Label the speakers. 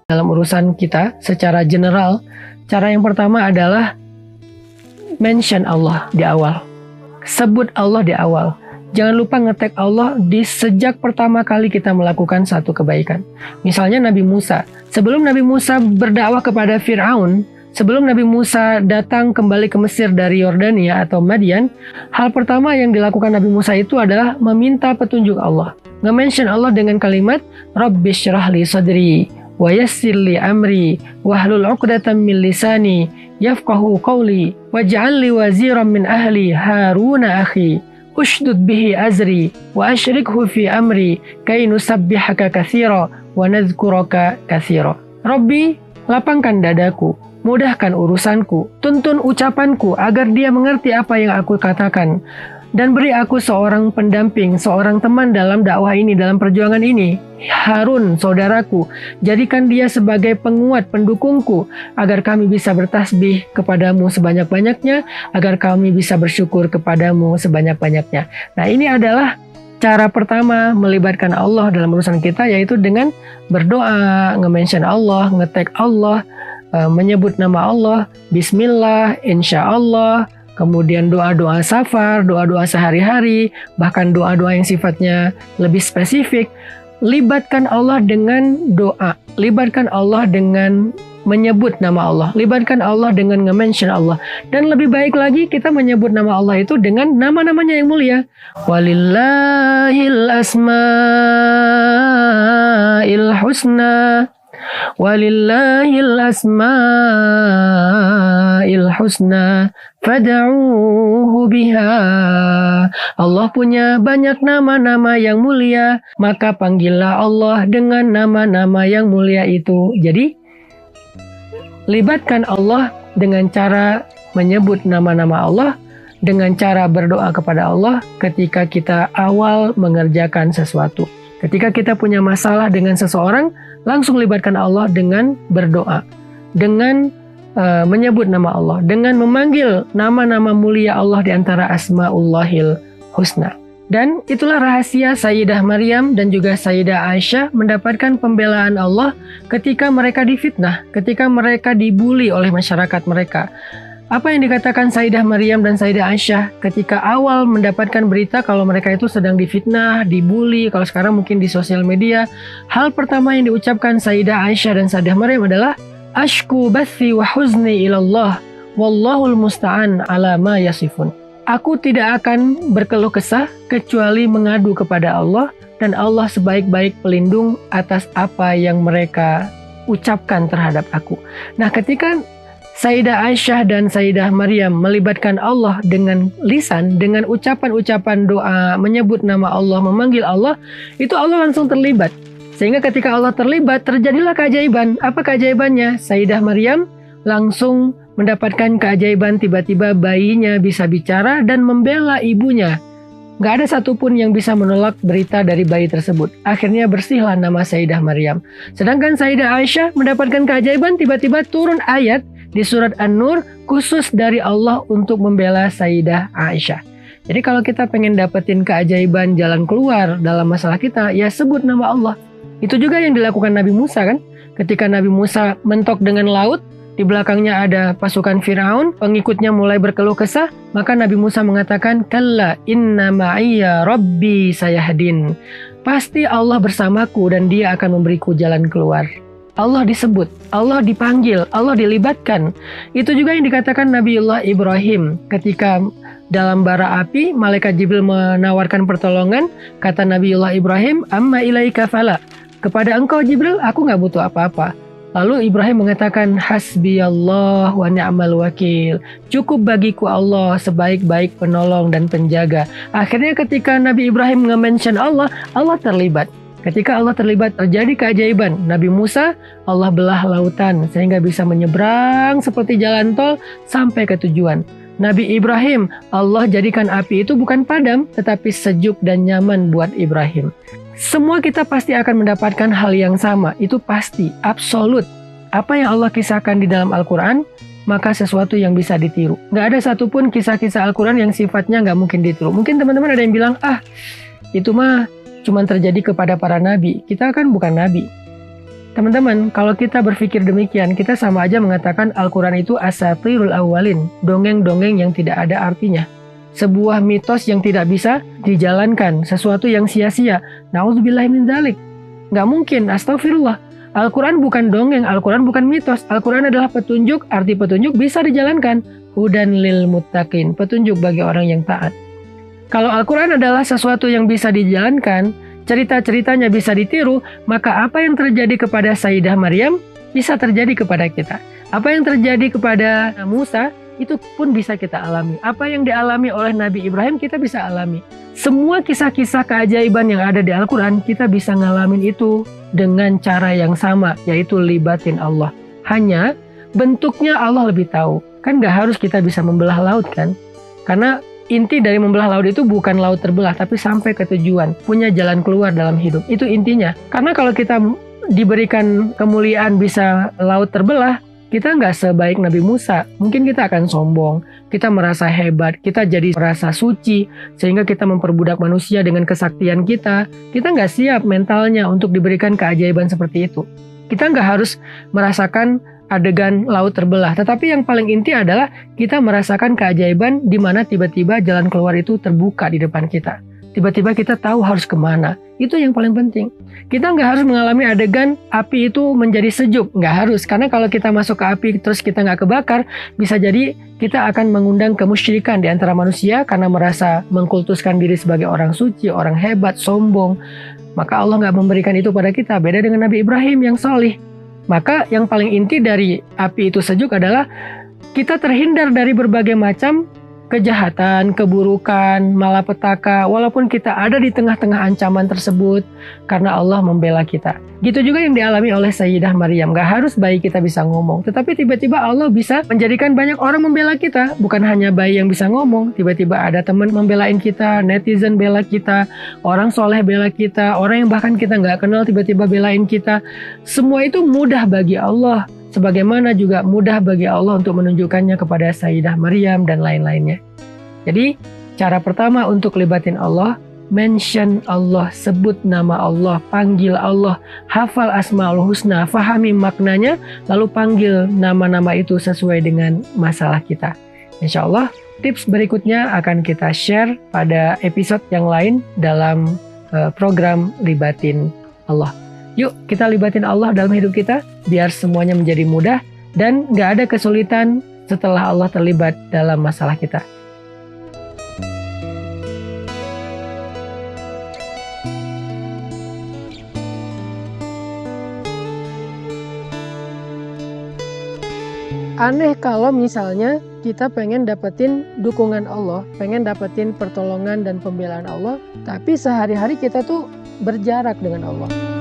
Speaker 1: dalam urusan kita secara general. Cara yang pertama adalah mention Allah di awal. Sebut Allah di awal. Jangan lupa nge-tag Allah di sejak pertama kali kita melakukan satu kebaikan. Misalnya Nabi Musa. Sebelum Nabi Musa berdakwah kepada Fir'aun, sebelum Nabi Musa datang kembali ke Mesir dari Yordania atau Madian, hal pertama yang dilakukan Nabi Musa itu adalah meminta petunjuk Allah. Nge-mention Allah dengan kalimat, Rabbi syrah li sadri, wa yassir li amri, wahlul 'uqdatam min lisani, yafqahu qawli, waj'al li waziran min ahli, Haruna akhi. Ushdud bihi azri wa asyrikhu fi amri kay nusabbihaka katsira wa nadhkuraka katsira. Rabbi, lapangkan dadaku, mudahkan urusanku, tuntun ucapanku agar dia mengerti apa yang aku katakan, dan beri aku seorang pendamping, seorang teman dalam dakwah ini, dalam perjuangan ini. Harun, saudaraku, jadikan dia sebagai penguat, pendukungku, agar kami bisa bertasbih kepadamu sebanyak-banyaknya, agar kami bisa bersyukur kepadamu sebanyak-banyaknya. Nah, ini adalah cara pertama melibatkan Allah dalam urusan kita, yaitu dengan berdoa, nge-mention Allah, nge-tag Allah, menyebut nama Allah, Bismillah, Insya Allah, kemudian doa-doa safar, doa-doa sehari-hari, bahkan doa-doa yang sifatnya lebih spesifik. Libatkan Allah dengan doa, libatkan Allah dengan menyebut nama Allah, libatkan Allah dengan nge-mention Allah. Dan lebih baik lagi kita menyebut nama Allah itu dengan nama-namanya yang mulia. Walillahil asma'il husna, walillahil asma'il husna, fad'uuhu biha. Allah punya banyak nama-nama yang mulia, maka panggillah Allah dengan nama-nama yang mulia itu. Jadi, libatkan Allah dengan cara menyebut nama-nama Allah, dengan cara berdoa kepada Allah ketika kita awal mengerjakan sesuatu. Ketika kita punya masalah dengan seseorang, langsung libatkan Allah dengan berdoa, dengan menyebut nama Allah, dengan memanggil nama-nama mulia Allah di antara Asma'ullahil Husna. Dan itulah rahasia Sayyidah Maryam dan juga Sayyidah Aisyah mendapatkan pembelaan Allah ketika mereka difitnah, ketika mereka dibuli oleh masyarakat mereka. Apa yang dikatakan Sayyidah Maryam dan Sayyidah Aisyah ketika awal mendapatkan berita kalau mereka itu sedang difitnah, dibuli, kalau sekarang mungkin di sosial media. Hal pertama yang diucapkan Sayyidah Aisyah dan Sayyidah Maryam adalah Ashku bathi wa huzni ilallah, wallahul musta'an ala ma yasifun. Aku tidak akan berkeluh kesah kecuali mengadu kepada Allah, dan Allah sebaik-baik pelindung atas apa yang mereka ucapkan terhadap aku. Nah, ketika Sayyidah Aisyah dan Sayyidah Maryam melibatkan Allah dengan lisan, dengan ucapan-ucapan doa, menyebut nama Allah, memanggil Allah, itu Allah langsung terlibat. Sehingga ketika Allah terlibat, terjadilah keajaiban. Apa keajaibannya? Sayyidah Maryam langsung mendapatkan keajaiban, tiba-tiba bayinya bisa bicara dan membela ibunya. Gak ada satupun yang bisa menolak berita dari bayi tersebut. Akhirnya bersihlah nama Sayyidah Maryam. Sedangkan Sayyidah Aisyah mendapatkan keajaiban, tiba-tiba turun ayat di surat An-Nur khusus dari Allah untuk membela Sayyidah Aisyah. Jadi kalau kita pengen dapetin keajaiban jalan keluar dalam masalah kita, ya sebut nama Allah. Itu juga yang dilakukan Nabi Musa kan. Ketika Nabi Musa mentok dengan laut, di belakangnya ada pasukan Fir'aun, pengikutnya mulai berkeluh kesah, maka Nabi Musa mengatakan, Kalla inna ma'iyya rabbi sayahdin. Pasti Allah bersamaku dan dia akan memberiku jalan keluar. Allah disebut, Allah dipanggil, Allah dilibatkan. Itu juga yang dikatakan Nabiullah Ibrahim ketika dalam bara api, malaikat Jibril menawarkan pertolongan, kata Nabiullah Ibrahim, amma ilaika fala. Kepada engkau Jibril, aku gak butuh apa-apa. Lalu Ibrahim mengatakan, hasbiyallah wa ni'mal wakil. Cukup bagiku Allah sebaik-baik penolong dan penjaga. Akhirnya ketika Nabi Ibrahim nge-mention Allah, Allah terlibat. Ketika Allah terlibat, terjadi keajaiban. Nabi Musa, Allah belah lautan sehingga bisa menyeberang seperti jalan tol sampai ke tujuan. Nabi Ibrahim, Allah jadikan api itu bukan padam, tetapi sejuk dan nyaman buat Ibrahim. Semua kita pasti akan mendapatkan hal yang sama, itu pasti, absolut. Apa yang Allah kisahkan di dalam Al-Quran, maka sesuatu yang bisa ditiru. Gak ada satupun kisah-kisah Al-Quran yang sifatnya gak mungkin ditiru. Mungkin teman-teman ada yang bilang, itu mah cuma terjadi kepada para nabi. Kita kan bukan nabi. Teman-teman, kalau kita berpikir demikian, kita sama aja mengatakan Al-Quran itu asatirul awwalin, dongeng-dongeng yang tidak ada artinya. Sebuah mitos yang tidak bisa dijalankan, sesuatu yang sia-sia. Na'udzubillahi min dzalik. Nggak mungkin, astagfirullah. Al-Quran bukan dongeng, Al-Quran bukan mitos. Al-Quran adalah petunjuk, arti petunjuk bisa dijalankan. Hudan lil muttaqin, petunjuk bagi orang yang taat. Kalau Al-Quran adalah sesuatu yang bisa dijalankan, cerita-ceritanya bisa ditiru, maka apa yang terjadi kepada Sayyidah Maryam bisa terjadi kepada kita. Apa yang terjadi kepada Musa itu pun bisa kita alami. Apa yang dialami oleh Nabi Ibrahim kita bisa alami. Semua kisah-kisah keajaiban yang ada di Al-Quran kita bisa ngalamin itu dengan cara yang sama, yaitu libatin Allah. Hanya bentuknya Allah lebih tahu. Kan gak harus kita bisa membelah laut kan? Karena inti dari membelah laut itu bukan laut terbelah, tapi sampai ke tujuan, punya jalan keluar dalam hidup. Itu intinya. Karena kalau kita diberikan kemuliaan bisa laut terbelah, kita nggak sebaik Nabi Musa. Mungkin kita akan sombong, kita merasa hebat, kita jadi merasa suci, sehingga kita memperbudak manusia dengan kesaktian kita. Kita nggak siap mentalnya untuk diberikan keajaiban seperti itu. Kita nggak harus merasakan adegan laut terbelah. Tetapi yang paling inti adalah kita merasakan keajaiban di mana tiba-tiba jalan keluar itu terbuka di depan kita. Tiba-tiba kita tahu harus kemana. Itu yang paling penting. Kita nggak harus mengalami adegan api itu menjadi sejuk. Nggak harus. Karena kalau kita masuk ke api terus kita nggak kebakar, bisa jadi kita akan mengundang kemusyrikan di antara manusia karena merasa mengkultuskan diri sebagai orang suci, orang hebat, sombong. Maka Allah nggak memberikan itu pada kita. Beda dengan Nabi Ibrahim yang salih. Maka yang paling inti dari api itu sejuk adalah kita terhindar dari berbagai macam kejahatan, keburukan, malapetaka, walaupun kita ada di tengah-tengah ancaman tersebut karena Allah membela kita. Gitu juga yang dialami oleh Sayyidah Maryam. Gak harus bayi kita bisa ngomong, tetapi tiba-tiba Allah bisa menjadikan banyak orang membela kita. Bukan hanya bayi yang bisa ngomong, tiba-tiba ada teman membelain kita, netizen bela kita, orang soleh bela kita, orang yang bahkan kita gak kenal tiba-tiba belain kita. Semua itu mudah bagi Allah. Sebagaimana juga mudah bagi Allah untuk menunjukkannya kepada Sayyidah Maryam dan lain-lainnya. Jadi, cara pertama untuk libatin Allah, mention Allah, sebut nama Allah, panggil Allah, hafal Asmaul Husna, fahami maknanya, lalu panggil nama-nama itu sesuai dengan masalah kita. Insya Allah, tips berikutnya akan kita share pada episode yang lain dalam program Libatin Allah. Yuk kita libatin Allah dalam hidup kita biar semuanya menjadi mudah dan gak ada kesulitan setelah Allah terlibat dalam masalah kita. Aneh kalau misalnya kita pengen dapetin dukungan Allah, pengen dapetin pertolongan dan pembelaan Allah, tapi sehari-hari kita tuh berjarak dengan Allah.